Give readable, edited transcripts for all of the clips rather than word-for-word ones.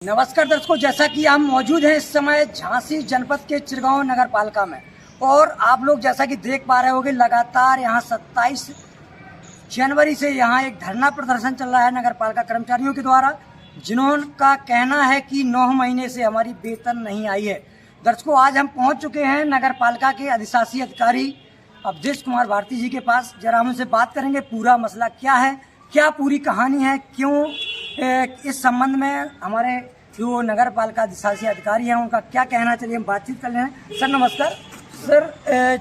नमस्कार दर्शकों, जैसा कि हम मौजूद हैं इस समय झांसी जनपद के चिरगांव नगर पालिका में और आप लोग जैसा कि देख पा रहे होंगे लगातार यहां 27 जनवरी से यहां एक धरना प्रदर्शन चल रहा है नगर पालिका कर्मचारियों के द्वारा, जिन्होंने कहना है कि 9 महीने से हमारी वेतन नहीं आई है। दर्शकों, आज हम पहुंच चुके हैं नगर पालिका के अधिशासी अधिकारी अवधेश कुमार भारती जी के पास। जरा हम उनसे बात करेंगे पूरा मसला क्या है, क्या पूरी कहानी है, क्यों इस संबंध में हमारे जो नगर पालिका अधिशासी अधिकारी हैं उनका क्या कहना। चलिए हम बातचीत कर लें। सर नमस्कार। सर,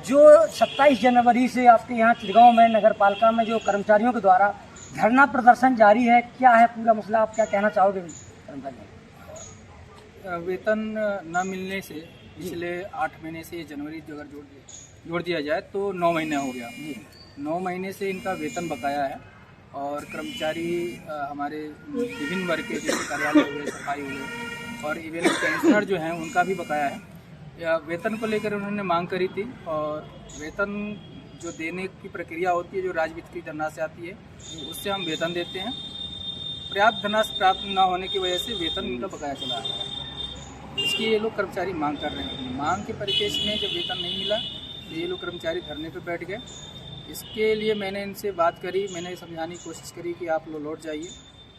जो 27 जनवरी से आपके यहाँ चिरगांव में नगर पालिका में जो कर्मचारियों के द्वारा धरना प्रदर्शन जारी है, क्या है पूरा मसला, आप क्या कहना चाहोगे कर्मचारियों? वेतन न मिलने से पिछले 8 महीने से जनवरी अगर जोड़ दिया जाए तो 9 महीने हो गया। 9 महीने से इनका वेतन बकाया है और कर्मचारी हमारे विभिन्न वर्ग के जैसे कार्यालय हुए, सफाई हुए और इवन पेंशनर जो हैं उनका भी बकाया है। वेतन को लेकर उन्होंने मांग करी थी और वेतन जो देने की प्रक्रिया होती है जो राज्य वित्त की धनराशि आती है उससे हम वेतन देते हैं। पर्याप्त धनराशि प्राप्त न होने की वजह से वेतन इनका बकाया चला है। इसकी ये लोग कर्मचारी मांग कर रहे हैं। मांग के परिप्रेक्ष्य में जब वेतन नहीं मिला तो ये लोग कर्मचारी धरने पर बैठ गए। इसके लिए मैंने इनसे बात करी, मैंने समझाने की कोशिश करी कि आप लोग लौट जाइए।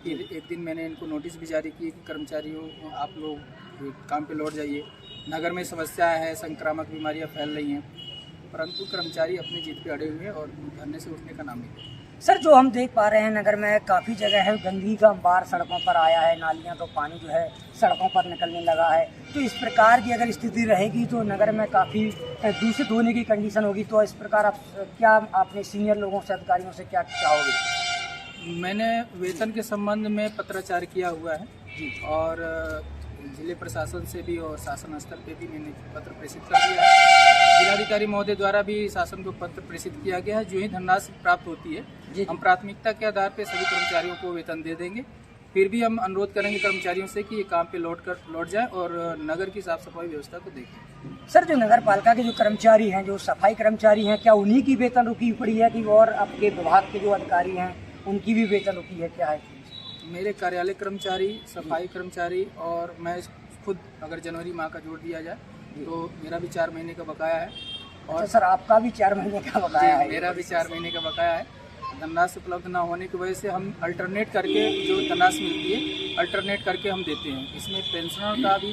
फिर एक दिन मैंने इनको नोटिस भी जारी की कि कर्मचारियों आप लोग काम पे लौट जाइए, नगर में समस्याएं हैं, संक्रामक बीमारियां फैल रही हैं, परंतु कर्मचारी अपनी जीत पे अड़े हुए और धरने से उठने का नाम नहीं। सर, जो हम देख पा रहे हैं नगर में काफ़ी जगह है गंदगी का अंबार सड़कों पर आया है, नालियां तो पानी जो है सड़कों पर निकलने लगा है। तो इस प्रकार की अगर स्थिति रहेगी तो नगर में काफ़ी दूषित होने की कंडीशन होगी। तो इस प्रकार आप क्या आपने सीनियर लोगों से, अधिकारियों से क्या चाहोगे? मैंने वेतन के संबंध में पत्राचार किया हुआ है जी और जिले प्रशासन से भी और शासन स्तर पे भी मैंने पत्र प्रेषित कर दिया है। जिलाधिकारी महोदय द्वारा भी शासन को पत्र प्रेषित किया गया है। जो ही धनराशि प्राप्त होती है हम प्राथमिकता के आधार पर सभी कर्मचारियों को वेतन दे देंगे। फिर भी हम अनुरोध करेंगे कर्मचारियों से कि ये काम पे लौट जाए और नगर की साफ सफाई व्यवस्था को देखें। सर, जो नगर पालिका के जो कर्मचारी हैं, जो सफाई कर्मचारी हैं, क्या उन्हीं की वेतन रुकी पड़ी है कि और आपके विभाग के जो अधिकारी हैं उनकी भी वेतन रुकी है, क्या है? मेरे कार्यालय कर्मचारी, सफाई कर्मचारी और मैं खुद अगर जनवरी माह का जोड़ दिया जाए तो मेरा भी 4 महीने का बकाया है। और अच्छा सर, आपका भी 4 महीने का बकाया है? मेरा भी 4 महीने का बकाया है। धनराशि उपलब्ध ना होने की वजह से हम अल्टरनेट करके जो धनराशि मिलती है अल्टरनेट करके हम देते हैं। इसमें पेंशनर का भी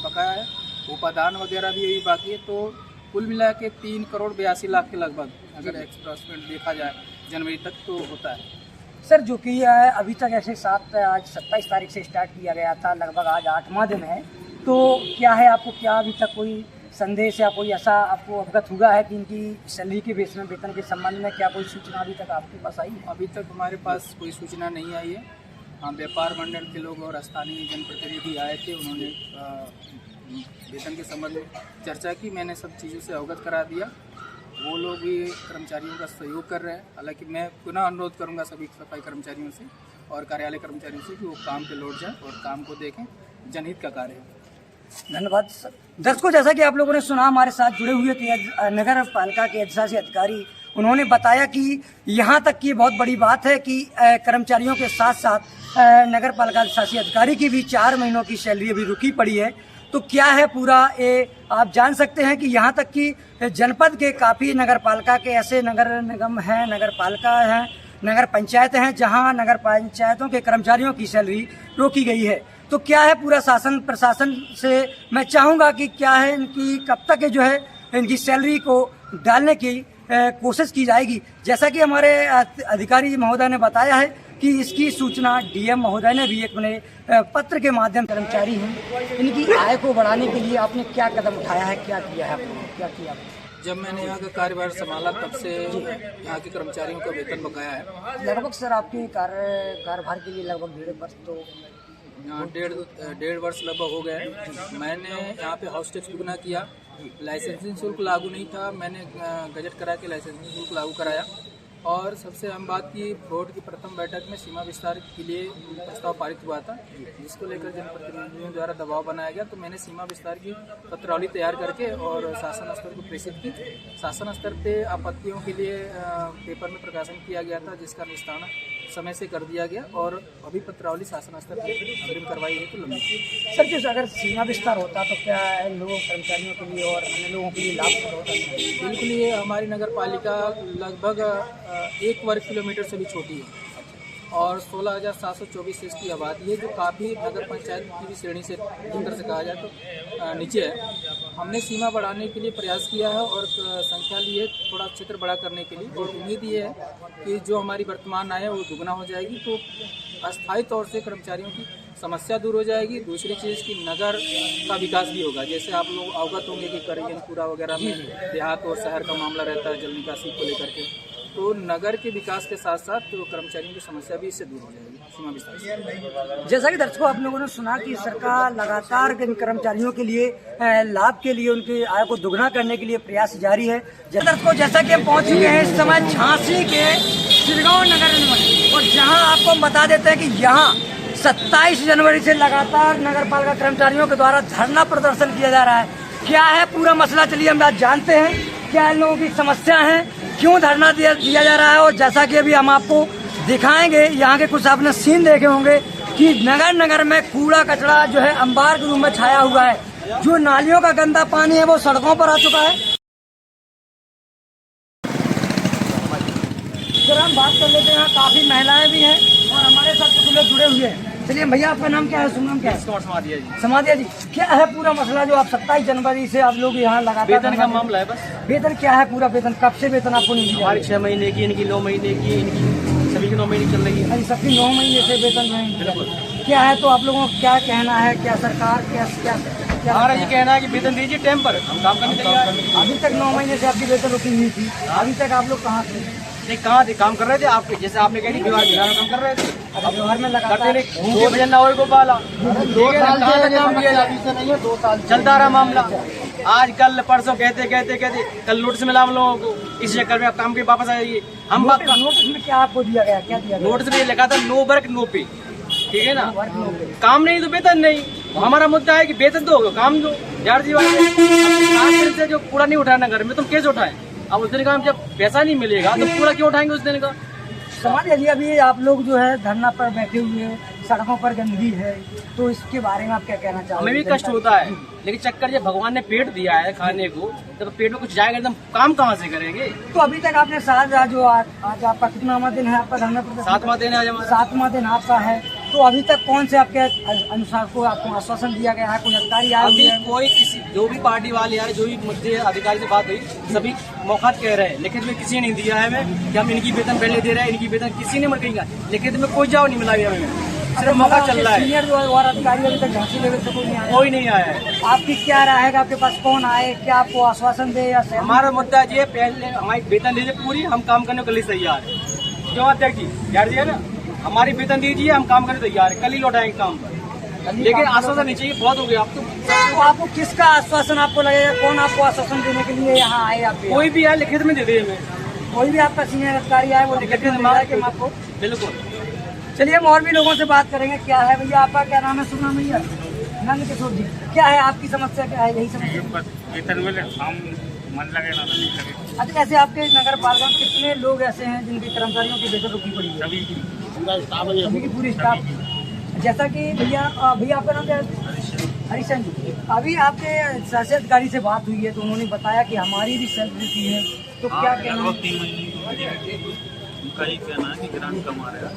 बकाया है, उपादान वगैरह भी यही बाकी है। तो कुल मिला के 3 करोड़ 82 लाख के लगभग अगर एक्सप्रेसमेंट देखा जाए जनवरी तक तो होता है। सर, जो कि अभी तक ऐसे आज 27 तारीख से स्टार्ट किया गया था, लगभग आज 8वां दिन है, तो क्या है आपको क्या अभी तक कोई संदेश या कोई ऐसा आपको अवगत हुआ है कि इनकी सैलरी के बेस में वेतन के संबंध में क्या कोई सूचना अभी तक आपके पास आई? अभी तक हमारे पास कोई सूचना नहीं आई है। हाँ, व्यापार मंडल के लोग और स्थानीय जनप्रतिनिधि आए थे, उन्होंने वेतन के संबंध में चर्चा की, मैंने सब चीज़ों से अवगत करा दिया। वो लोग भी कर्मचारियों का सहयोग कर रहे हैं। हालांकि मैं पुनः अनुरोध करूंगा सभी सफाई कर्मचारियों से और कार्यालय कर्मचारियों से कि वो काम पे लौट जाएं और काम को देखें, जनहित का कार्य है। धन्यवाद सर। दर्शकों, जैसा कि आप लोगों ने सुना, हमारे साथ जुड़े हुए थे नगर पालिका के अधिशासी अधिकारी। उन्होंने बताया कि यहाँ तक की बहुत बड़ी बात है कि कर्मचारियों के साथ साथ नगर पालिका अधिशासी अधिकारी की भी 4 महीनों की सैलरी अभी रुकी पड़ी है। तो क्या है पूरा ये आप जान सकते हैं कि यहाँ तक कि जनपद के काफ़ी नगर पालिका के ऐसे नगर निगम हैं, नगर पालिका हैं, नगर पंचायतें हैं जहाँ नगर पंचायतों के कर्मचारियों की सैलरी रोकी गई है। तो क्या है पूरा शासन प्रशासन से मैं चाहूँगा कि क्या है इनकी कब तक जो है इनकी सैलरी को डालने की कोशिश की जाएगी। जैसा कि हमारे अधिकारी महोदय ने बताया है कि इसकी सूचना डीएम महोदय ने भी एक अपने पत्र के माध्यम कर्मचारी हैं, इनकी आय को बढ़ाने के लिए आपने क्या कदम उठाया है, क्या किया है आपने, क्या किया? जब मैंने यहाँ का कार्यभार संभाला तब से यहाँ के कर्मचारियों का वेतन बकाया है। लगभग सर आपके कार्यभार के लिए लगभग 1.5 वर्ष तो डेढ़ वर्ष लगभग हो गए। मैंने यहाँ पे हाउस टैक्स दुगना किया, लाइसेंसिंग शुल्क लागू नहीं था, मैंने गजट करा के लाइसेंसिंग शुल्क लागू कराया और सबसे अहम बात की बोर्ड की प्रथम बैठक में सीमा विस्तार के लिए प्रस्ताव पारित हुआ था, जिसको लेकर जनप्रतिनिधियों द्वारा दबाव बनाया गया। तो मैंने सीमा विस्तार की पत्रावली तैयार करके और शासन स्तर को प्रेषित की। शासन स्तर पे आपत्तियों के लिए पेपर में प्रकाशन किया गया था, जिसका निस्तारण समय से कर दिया गया और अभी पत्रावली शासन स्तर पर अग्रिम कार्रवाई है तो लंबी। सर किस अगर सीमा विस्तार होता तो क्या इन लोगों कर्मचारियों के लिए और अन्य लोगों के लिए लाभ होता? बिल्कुल, ये हमारी नगर पालिका लगभग 1 वर्ग किलोमीटर से भी छोटी है और 16,724 से इसकी आबादी है, जो काफ़ी नगर पंचायत की भी श्रेणी से एक तरह से कहा जाए तो नीचे है। हमने सीमा बढ़ाने के लिए प्रयास किया है और संख्या ली है थोड़ा क्षेत्र बड़ा करने के लिए, और उम्मीद ये है कि जो हमारी वर्तमान आय है वो दुगना हो जाएगी तो अस्थायी तौर से कर्मचारियों की समस्या दूर हो जाएगी। दूसरी चीज़ कि नगर का विकास भी होगा। जैसे आप लोग अवगत होंगे कि करियनपुरा वगैरह में देहात और शहर का मामला रहता है जल निकासी को लेकर के, तो नगर के विकास के साथ साथ तो कर्मचारियों की समस्या भी इससे दूर हो जाएगी सीमा विस्तार से। जैसा कि दर्शकों आप लोगों ने सुना कि सरकार लगातार इन कर्मचारियों के लिए लाभ के लिए उनकी आय को दुगना करने के लिए प्रयास जारी है। दर्शकों जैसा कि हम पहुंच चुके हैं इस समय झांसी के सिरगांव नगर निगम, और जहां आपको हम बता देते हैं कि यहाँ 27 जनवरी से लगातार नगर पालिका कर्मचारियों के द्वारा धरना प्रदर्शन किया जा रहा है। क्या है पूरा मसला, चलिए हम आज जानते हैं क्या इन लोगों की समस्या है, क्यों धरना दिया जा रहा है। और जैसा कि अभी हम आपको दिखाएंगे, यहाँ के कुछ आपने सीन देखे होंगे कि नगर में कूड़ा कचरा जो है अंबार के रूप में छाया हुआ है। जो नालियों का गंदा पानी है वो सड़कों पर आ चुका है। सर हम बात कर लेते हैं, यहाँ काफी महिलाएं भी हैं और हमारे साथ कुछ लोग जुड़े हुए हैं। चलिए भैया आपका नाम क्या है, शुभ नाम क्या है? समाधिया जी। समाधिया जी, क्या है पूरा मसला जो आप 27 जनवरी से आप लोग यहाँ लगातार? वेतन का मामला है बस। वेतन क्या है पूरा वेतन, कब से वेतन आपको नहीं मिला? हमारी 6 महीने की, इनकी 9 महीने की, इनकी सभी की 9 महीने चल रही है। अरे सबकी 9 महीने से वेतन नहीं मिला। क्या है तो आप लोगों को क्या कहना है, क्या सरकार क्या हमारा ये कहना है कि वेतन दीजिए टाइम पर, हम काम करने तैयार हैं। अभी तक 9 महीने से आपकी वेतन रुकी हुई थी, अभी तक आप लोग कहाँ थे? नहीं कहाँ थे, काम कर रहे थे आपके जैसे आपने कही व्यवहार में काम कर रहे थे। अब व्यवहार में लगातार 2 भजन ना हो पाला 2 साल चलता रहा मामला। आज कल परसों कहते कल नोटिस मिला हम लोगों को, इस चक्कर में आप काम के वापस आइए। हम नोटिस में क्या आपको दिया गया, क्या दिया गया? नोटिस में लिखा था नो वर्क नो पे, ठीक है ना, काम नहीं तो वेतन नहीं। हमारा मुद्दा है कि वेतन दो, काम दो यार जी। से जो पूरा नहीं उठाना घर में, तुम कैसे उठाए? अब उस दिन का जब पैसा नहीं मिलेगा तो पूरा क्यों उठाएंगे उस दिन का? समाज अली अभी आप लोग जो है धरना पर बैठे हुए हैं, सड़कों पर गंदगी है, तो इसके बारे में आप क्या कहना चाहोगे? हमें भी कष्ट होता है, लेकिन चक्कर जब भगवान ने पेट दिया है खाने को, तब पेट में कुछ जाएगा एकदम, काम कहाँ से करेंगे? तो अभी तक आपने जो आज आपका कितनावा दिन है आपका धरना प्रदर्शन? 7वां दिन है आज हमारा। 7वां दिन आपका है। तो अभी तक कौन से आपके अनुसार को आपको आश्वासन दिया गया है, कोई अधिकारी आए हुए हैं? कोई किसी जो भी पार्टी वाले यार, जो भी मुद्दे अधिकारी से बात हुई, सभी मौका कह रहे हैं, लेकिन में किसी ने नहीं दिया है हमें कि हम इनकी वेतन पहले दे रहे हैं, इनकी वेतन किसी ने मर कहेगा, लेकिन में कोई जवाब नहीं मिला हमें, सिर्फ मौका चल रहा है। सीनियर और अधिकारी अभी तक झांसी लेवल से कोई नहीं आया है। आपकी क्या राय है, आपके पास कौन आए, क्या आपको आश्वासन दे या हमारा मुद्दा ये पहले हमारी वेतन दीजिए पूरी, हम काम करने के लिए तैयार है। क्यों अध्यक्ष जी यार जी है ना, हमारी वेतन दीजिए, हम काम करने तैयार है, कल ही लौटाएंगे काम पर, लेकिन आश्वासन नहीं चाहिए। बहुत हो गया आप तो आपको किसका आश्वासन आपको लगेगा, कौन आपको आश्वासन देने के लिए यहाँ आए? आप कोई भी आए लिखित में दे दे हमें, कोई भी आपका सीनियर अधिकारी आए वो लिखित में आपको। बिल्कुल। चलिए हम और भी लोगों से बात करेंगे। क्या है भैया आपका, क्या नाम है? सुना भैया नंद किशोर जी, क्या है आपकी समस्या, क्या है? यही समस्या वेतन मिले, हम मन लगे ना नहीं लगे। अच्छा, ऐसे आपके नगर पालिका में कितने लोग ऐसे हैं जिनके कर्मचारियों की वेतन रुकी पड़ी है? सभी सभी की पूरी स्टाफ। जैसा कि भैया आपका नाम क्या है? हरीशन जी। अभी आपके शासन अधिकारी से बात हुई है तो उन्होंने बताया कि हमारी भी सैलरी की है, तो क्या कहना है? 3 महीने उनका ही कहना है कि ग्रांट कम आ रहा है।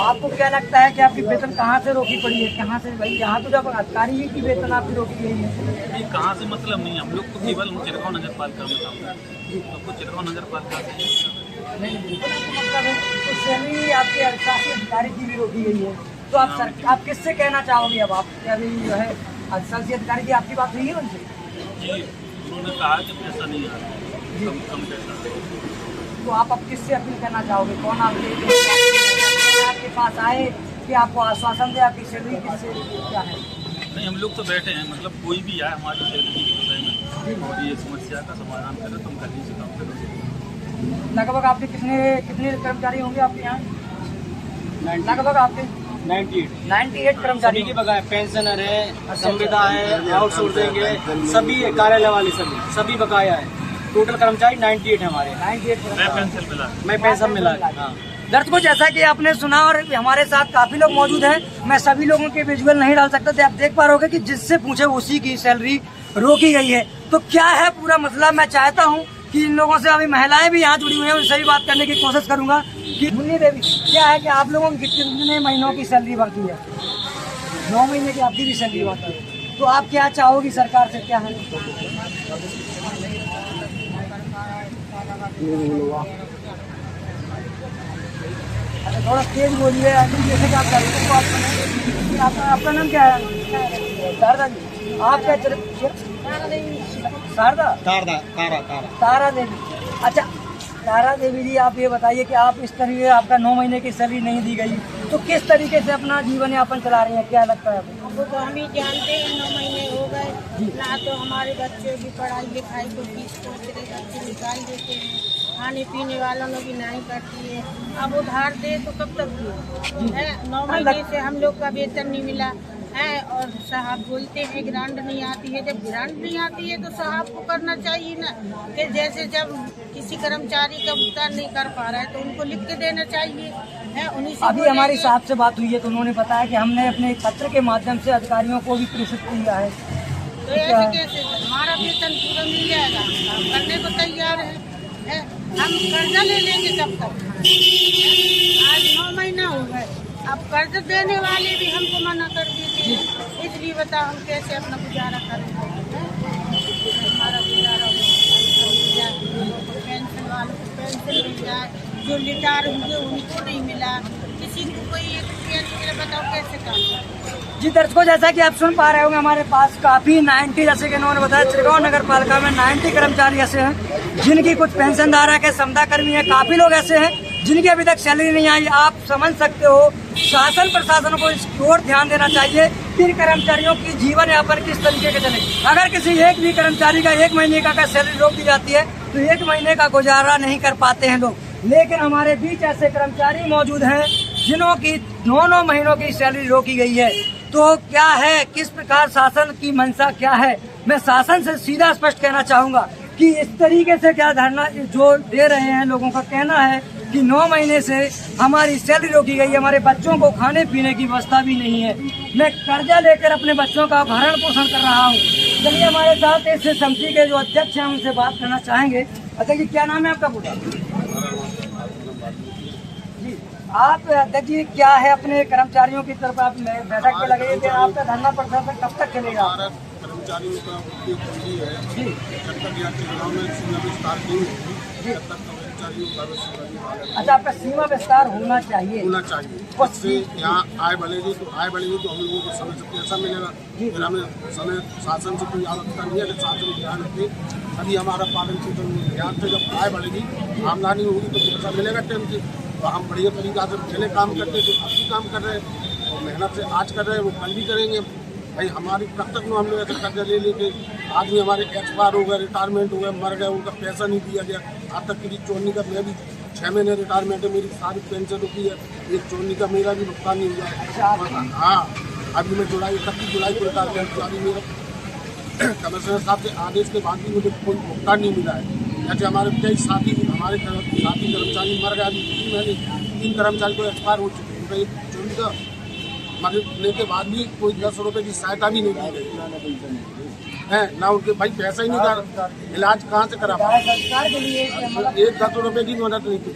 आपको क्या लगता है कि आपकी वेतन कहाँ से रोकी पड़ी है, कहाँ से? भाई यहाँ तो जब अधिकारी ही की वेतन आपकी रोकी गई है। नहीं, कहाँ से मतलब नहीं, हम लोग तो केवल चिरगांव नगर पालिका में काम करते हैं, हमको चिरगांव नगर पालिका से नहीं मतलब है तो सैलरी आपके शासन अधिकारी की भी रोकी गई है, तो आप किससे कहना चाहोगे? अब आप अभी जो है शासन अधिकारी की आपकी बात हुई है उनसे? जी, उन्होंने कहा कि पैसा नहीं आ रहा, कम पैसा। तो आप अब किससे अपील करना चाहोगे? कौन आपके पास आए कि आपको आश्वासन दे, आपकी सैलरी किससे क्या है? नहीं, हम लोग तो बैठे हैं, मतलब कोई भी आए हमारी सैलरी के विषय में और ये समस्या का समाधान करें, तुम कल ही से काम करो। लगभग आपके कितने कर्मचारी होंगे आपके यहाँ? लगभग आपके 98 कर्मचारी सभी के बकाया, पेंशनर है, संविदा है, आउटसोर्सिंग है, सभी कार्यालय वाले सभी बकाया है। टोटल कर्मचारी 98 है हमारे। 98 मैं पेंशन मिला। मैं पैसा मिला। हाँ। दर्शकों, जैसा कि आपने सुना और हमारे साथ काफी लोग मौजूद हैं, मैं सभी लोगों के विजुअल नहीं डाल सकता थे। आप देख पा रहे हो कि जिससे पूछे उसी की सैलरी रोकी गई है। तो क्या है पूरा मसला, मैं चाहता हूं कि इन लोगों से, अभी महिलाएं भी यहाँ जुड़ी हुई हैं, उनसे भी बात करने की कोशिश करूंगा कि मुन्नी देवी, क्या है कि आप लोगों की कितने महीनों की सैलरी बाकी है? 9 महीने की आपकी भी सैलरी बाकी है। तो आप क्या चाहोगी सरकार से, क्या है? अच्छा, थोड़ा तेज बोलिए, जैसे कि आप करते हो। आपका नाम क्या है? शारदा जी। आप क्या शारदा? तारा देवी। अच्छा तारा देवी जी, आप ये बताइए कि आप इस तरीके, आपका 9 महीने की सैलरी नहीं दी गई, तो किस तरीके से अपना जीवन यापन चला रही हैं, क्या लगता है आपको? वो तो हम ही जानते हैं, 9 महीने हो गए ना, तो हमारे बच्चे की पढ़ाई लिखाई को फीस को बच्चे निकाल देते हैं, खाने पीने वालों ने भी नहीं करती है। अब उधार दे तो कब तक है? 9 महीने से हम लोग का वेतन नहीं मिला है, और साहब बोलते हैं ग्रांट नहीं आती है। जब ग्रांट नहीं आती है तो साहब को करना चाहिए ना, कि जैसे जब किसी कर्मचारी का भुगतान नहीं कर पा रहा है तो उनको लिख के देना चाहिए है। उन्हीं से अभी हमारी साहब से बात हुई है तो उन्होंने बताया कि हमने अपने पत्र के माध्यम से अधिकारियों को भी प्रेषित किया है। तो ऐसे कैसे हमारा वेतन पूरा मिल जाएगा? हम करने को तैयार है। हम कर्जा ले लेंगे कब तक? आज 9 महीना हो गए, अब कर्ज देने वाले भी हमको मना कर देते हैं। इसलिए बताओ हम कैसे अपना गुजारा करेंगे? हमारा गुजारा मिल जाए, पेंशन वालों को पेंशन मिल जाए, जो रिटायर हुए उनको नहीं मिला, किसी को कोई 1 रुपया नहीं मिला, बताओ कैसे काम करें? जी दर्शकों, जैसा कि आप सुन पा रहे होंगे, हमारे पास काफी 90, जैसे कि इन्होंने बताया, चिरगांव नगर पालिका में 90 कर्मचारी ऐसे हैं जिनकी कुछ पेंशनधारक है, समता कर्मी है, काफी लोग ऐसे हैं जिनकी अभी तक सैलरी नहीं आई। आप समझ सकते हो, शासन प्रशासन को इस ओर ध्यान देना चाहिए कि कर्मचारियों की जीवन यापन किस तरीके के चले। अगर किसी एक भी कर्मचारी का 1 महीने का सैलरी रोक दी जाती है तो 1 महीने का गुजारा नहीं कर पाते हैं लोग। लेकिन हमारे बीच ऐसे कर्मचारी मौजूद हैं जिन्हों की 9 महीनों की सैलरी रोकी गई है। तो क्या है, किस प्रकार शासन की मंशा क्या है, मैं शासन से सीधा स्पष्ट कहना चाहूंगा कि इस तरीके से क्या धरना जो दे रहे हैं, लोगों का कहना है कि 9 महीने से हमारी सैलरी रोकी गई है, हमारे बच्चों को खाने पीने की व्यवस्था भी नहीं है, मैं कर्जा लेकर अपने बच्चों का भरण पोषण कर रहा हूँ। चलिए हमारे साथ इस समिति के जो अध्यक्ष हैं उनसे बात करना चाहेंगे। अच्छा जी, क्या नाम है आपका? पूरा जी, आप अध्यक्ष जी, क्या है अपने कर्मचारियों की तरफ आप बैठक पे लगे थे, आपका धरना प्रदर्शन कब तक चलेगा? कर्मचारियों का उद्देश्य है जी, जब तक यहाँ के गाँव में सीमा विस्तार नहीं होगी तब तक कर्मचारियों का अच्छा, आपका सीमा विस्तार होना चाहिए। उससे यहाँ आय बढ़ेगी तो हम लोगों को समय से पैसा मिलेगा। फिर हमें समय शासन से कोई आवश्यकता नहीं है कि शासन ध्यान रखे, अभी हमारा पालन क्षेत्र में ध्यान से जब आय बढ़ेगी, आमदनी होगी तो पैसा मिलेगा टाइम से। तो हम बढ़िया तरीका से पहले काम करते थे, अब भी काम कर रहे हैं और मेहनत से आज कर रहे हैं, वो कल भी करेंगे भाई। हमारी कब तक हम लोग ऐसे कर्जा ले लेके आदमी हमारे एक्सपायर हो गए, रिटायरमेंट हो गए, मर गए, उनका पैसा नहीं दिया गया। आज तक मेरी 54 का, मैं भी 6 महीने रिटायरमेंट है, मेरी सारी पेंशन रुकी है, 54 का मेरा भी भुगतान नहीं हुआ। हाँ, अभी मैं 31 जुलाई को रिटायरमेंट जारी, मेरा कमिश्नर साहब के आदेश के बाद भी मुझे कोई भुगतान नहीं मिला है। जैसे हमारे कई साथी कर्मचारी मर गए, अभी 3 कर्मचारी को एक्सपायर हो चुके हैं, उनका 54 का मरने के बाद भी कोई 10 रुपए की सहायता भी नहीं दी गई है ना। उनके भाई पैसा ही नहीं था, इलाज कहाँ से करा पाए? सरकार के लिए एक 10 रुपए की मदद नहीं की।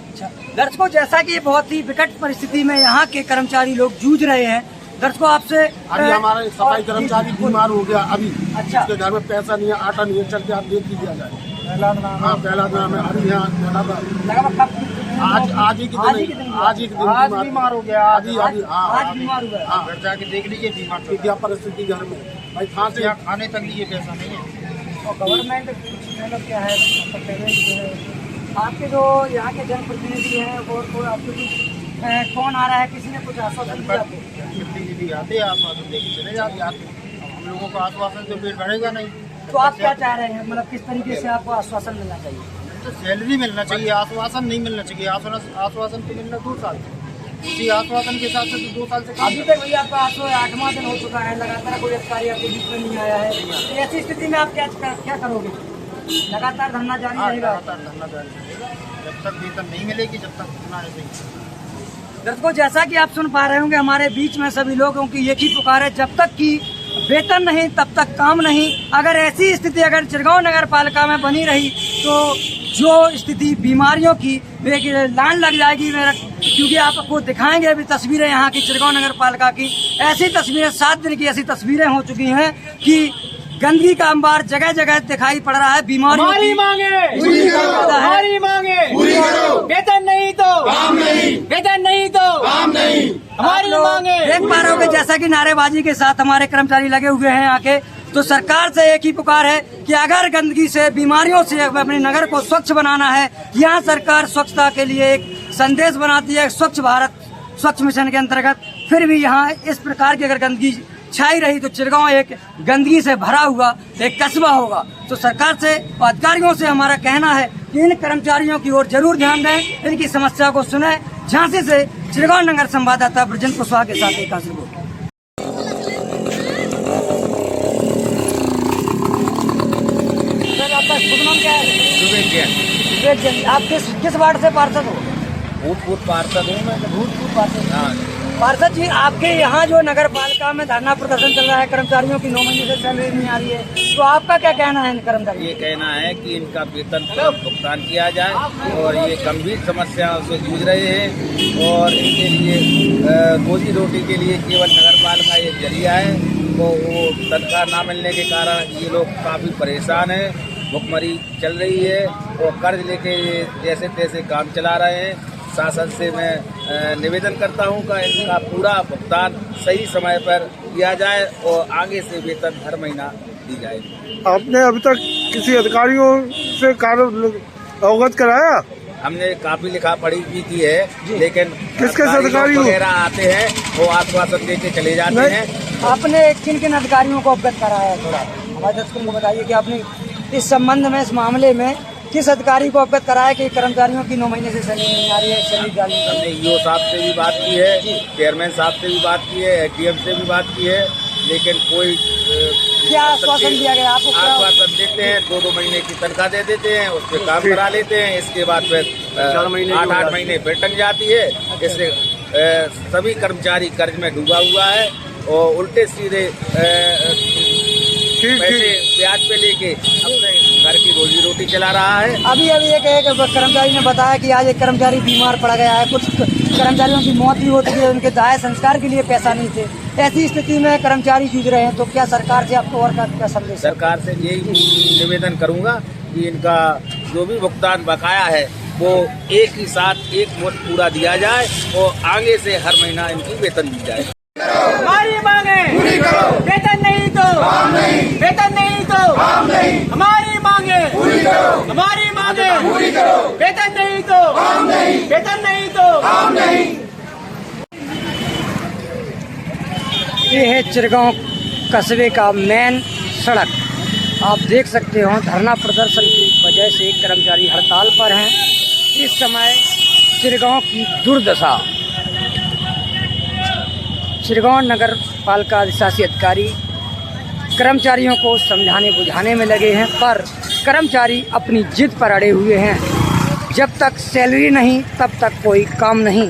अच्छा दर्शकों, जैसा कि बहुत ही विकट परिस्थिति में यहाँ के कर्मचारी लोग जूझ रहे हैं, दर्शकों आपसे अभी हमारा सफाई कर्मचारी बीमार हो गया, अभी अच्छा, उसके घर में पैसा नहीं है, आटा नहीं है, चल के आप देख लीजिए जाए। हाँ, पहला नाम है, अभी यहाँ आज ही बीमार हो गया, आज बीमार हुआ। हाँ, घर जाके देख लीजिए बीमार क्या परिस्थिति घर में भाई, कहाँ से यहाँ खाने तक लिए पैसा नहीं है। और गवर्नमेंट मतलब क्या है, आपके जो यहाँ के जनप्रतिनिधि हैं और आपके कुछ कौन आ रहा है, किसी ने कुछ आश्वासन दिया आपको? प्रतिनिधि आते हैं, आश्वासन देके चले जाते, हम लोगों को आश्वासन से पेट भरेगा नहीं। तो आप क्या चाह रहे हैं, मतलब किस तरीके से आपको आश्वासन मिलना चाहिए? तो सैलरी मिलना चाहिए, आश्वासन नहीं मिलना चाहिए। आश्वासन तो मिलना 2 साल, इसी आश्वासन के हिसाब से तो 2 साल से अभी तक भैया आपका 8वां दिन हो चुका है, लगातार कोई अधिकारी आपके बीच में नहीं आया है। तो ऐसी स्थिति में आप क्या करोगे? लगातार धरना जारी रहेगा। धरना जारी रहेगा जब तक वेतन नहीं मिलेगी, जब तक धरना ऐसे ही। दर्शकों, जैसा कि आप सुन पा रहे होंगे, हमारे बीच में सभी लोगों की एक ही पुकार है, जब तक कि वेतन नहीं तब तक काम नहीं। अगर ऐसी स्थिति अगर चिरगांव नगर पालिका में बनी रही तो जो स्थिति बीमारियों की एक लाइन लग जाएगी मेरा, क्योंकि आपको दिखाएंगे अभी तस्वीरें यहाँ की चिरगांव नगर पालिका की। ऐसी तस्वीरें 7 दिन की ऐसी तस्वीरें हो चुकी हैं कि गंदगी का अंबार जगह जगह दिखाई पड़ रहा है। बीमारियों हमारी मांगे हमारी मांगे, वेतन नहीं तो काम नहीं, वेतन नहीं तो काम नहीं, हमारी मांगे। देख पा रहे हो कि जैसा कि नारेबाजी के साथ हमारे कर्मचारी लगे हुए हैं आके, तो सरकार से एक ही पुकार है कि अगर गंदगी से बीमारियों से अपने नगर को स्वच्छ बनाना है, यहाँ सरकार स्वच्छता के लिए एक संदेश बनाती है स्वच्छ भारत स्वच्छ मिशन के अंतर्गत, फिर भी यहाँ इस प्रकार की अगर गंदगी छाई रही तो चिरगांव एक गंदगी से भरा हुआ एक कस्बा होगा। तो सरकार से और अधिकारियों से हमारा कहना है कि इन कर्मचारियों की ओर जरूर ध्यान दें, इनकी समस्या को सुने। झांसी से चिरगांव नगर संवाददाता ब्रजेंद्र कुशवाहा के साथ एक रिपोर्ट। आपका शुभ नाम क्या है? विवेक जैन। आप किस वार्ड से पार्षद हो? भूतपूर्व पार्षद हूँ मैं। भूतपूर्व पार्षद। पार्षद जी, आपके यहाँ जो नगर पालिका में धरना प्रदर्शन चल रहा है, कर्मचारियों की 9 महीने से सैलरी नहीं आ रही है, तो आपका क्या कहना है इन कर्मचारियों? ये कहना है कि इनका वेतन भुगतान किया जाए और ये गंभीर समस्याओं से जूझ रहे हैं और इनके लिए रोजी रोटी के लिए केवल नगर पालिका एक जरिया है। तो वो तनख्वाह ना मिलने के कारण ये लोग काफ़ी परेशान हैं, भुखमरी चल रही है और कर्ज लेके जैसे तैसे काम चला रहे हैं। शासन से मैं निवेदन करता हूं कि इनका पूरा भुगतान सही समय पर किया जाए और आगे से वेतन हर महीना दी जाए। आपने अभी तक किसी अधिकारियों से कार्य अवगत कराया? हमने काफी लिखा पढ़ी भी की है, लेकिन किस अधिकारी वगैरह आते हैं वो आश्वासन देके चले जाते हैं। आपने किन किन अधिकारियों को अवगत कराया? थोड़ा हमारे दर्शकों को बताइए कि आपने इस संबंध में, इस मामले में किस अधिकारी को अवगत कराया कि कर्मचारियों की 9 महीने से सैलरी नहीं आ रही है, सैलरी डाली? हमने ईओ साहब से भी बात की है, चेयरमैन साहब से भी बात की है, एसडीएम से भी बात की है, लेकिन कोई क्या आश्वासन दिया गया आपको? आश्वासन देते हैं, 2-2 महीने की तनख्वाह दे देते हैं, उस पर काम करा लेते हैं। इसके बाद फिर 8-8 महीने फिर टंग जाती है। इससे सभी कर्मचारी कर्ज में डूबा हुआ है और उल्टे सीधे पैसे ब्याज पे लेके अपने घर की रोजी रोटी चला रहा है। अभी एक कर्मचारी ने बताया कि आज एक कर्मचारी बीमार पड़ गया है, कुछ कर्मचारियों की मौत भी हो चुकी है, उनके दाह संस्कार के लिए पैसा नहीं थे। ऐसी स्थिति में कर्मचारी जूझ रहे हैं, तो क्या सरकार से आपको और क्या संदेश? सरकार से यही निवेदन करूंगा कि इनका जो भी भुगतान बकाया है वो एक ही साथ एक मुश्त पूरा दिया जाए और आगे से हर महीना इनकी वेतन दी जाए। हमारी मांगे पूरी करो, वेतन नहीं तो काम नहीं, वेतन नहीं तो काम नहीं, हमारी मांगे पूरी करो, हमारी मांगे पूरी करो, वेतन नहीं तो काम नहीं, वेतन नहीं तो काम नहीं। ये है चिरगांव कस्बे का मेन सड़क। आप देख सकते हो धरना प्रदर्शन की वजह से कर्मचारी हड़ताल पर हैं। इस समय चिरगांव की दुर्दशा, चिरगांव नगर पालिका अधिशासी अधिकारी कर्मचारियों को समझाने बुझाने में लगे हैं, पर कर्मचारी अपनी जिद पर अड़े हुए हैं। जब तक सैलरी नहीं तब तक कोई काम नहीं।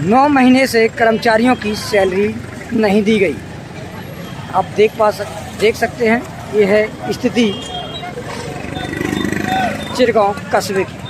9 महीने से कर्मचारियों की सैलरी नहीं दी गई। आप देख सकते हैं, ये है स्थिति चिरगांव कस्बे की।